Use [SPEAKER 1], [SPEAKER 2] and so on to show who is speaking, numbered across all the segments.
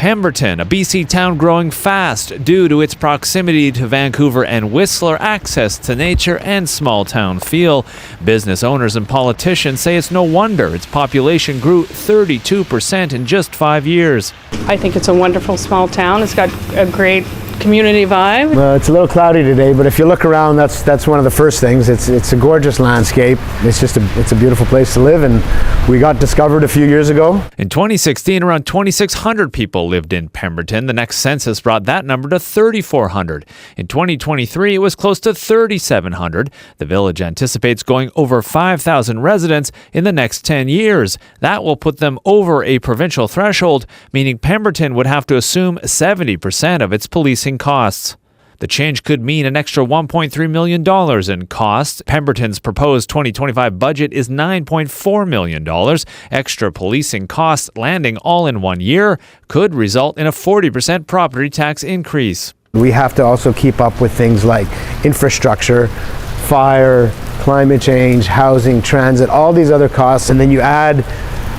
[SPEAKER 1] Pemberton, a BC town growing fast due to its proximity to Vancouver and Whistler, access to nature and small town feel. Business owners and politicians say it's no wonder its population grew 32% in just 5 years.
[SPEAKER 2] I think it's a wonderful small town. It's got a great community vibe.
[SPEAKER 3] It's a little cloudy today, but if you look around, that's one of the first things. It's a gorgeous landscape. It's a beautiful place to live, and we got discovered a few years ago.
[SPEAKER 1] In 2016, around 2,600 people lived in Pemberton. The next census brought that number to 3,400. In 2023, it was close to 3,700. The village anticipates going over 5,000 residents in the next 10 years. That will put them over a provincial threshold, meaning Pemberton would have to assume 70% of its policing costs. The change could mean an extra $1.3 million in costs. Pemberton's proposed 2025 budget is $9.4 million. Extra policing costs landing all in 1 year could result in a 40% property tax increase.
[SPEAKER 3] We have to also keep up with things like infrastructure, fire, climate change, housing, transit, all these other costs, and then you add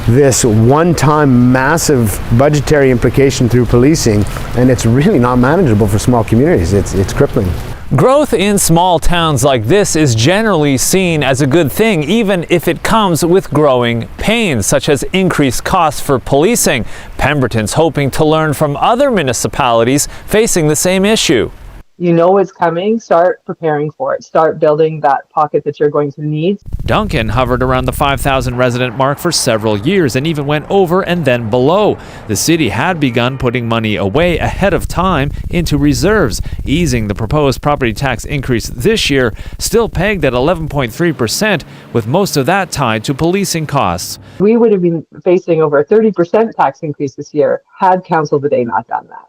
[SPEAKER 3] this one-time massive budgetary implication through policing, and it's really not manageable for small communities. It's crippling.
[SPEAKER 1] Growth in small towns like this is generally seen as a good thing, even if it comes with growing pains, such as increased costs for policing. Pemberton's hoping to learn from other municipalities facing the same issue.
[SPEAKER 4] You know it's coming, start preparing for it. Start building that pocket that you're going to need.
[SPEAKER 1] Duncan hovered around the 5,000 resident mark for several years and even went over and then below. The city had begun putting money away ahead of time into reserves, easing the proposed property tax increase this year, still pegged at 11.3%, with most of that tied to policing costs.
[SPEAKER 4] We would have been facing over a 30% tax increase this year had Council today not done that.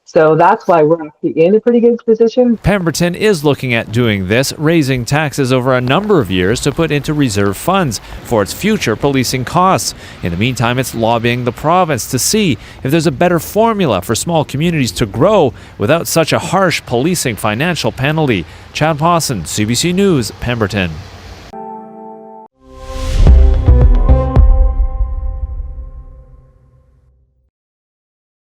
[SPEAKER 4] So that's why we're actually in a pretty good position.
[SPEAKER 1] Pemberton is looking at doing this, raising taxes over a number of years to put into reserve funds for its future policing costs. In the meantime, it's lobbying the province to see if there's a better formula for small communities to grow without such a harsh policing financial penalty. Chad Pawson, CBC News, Pemberton.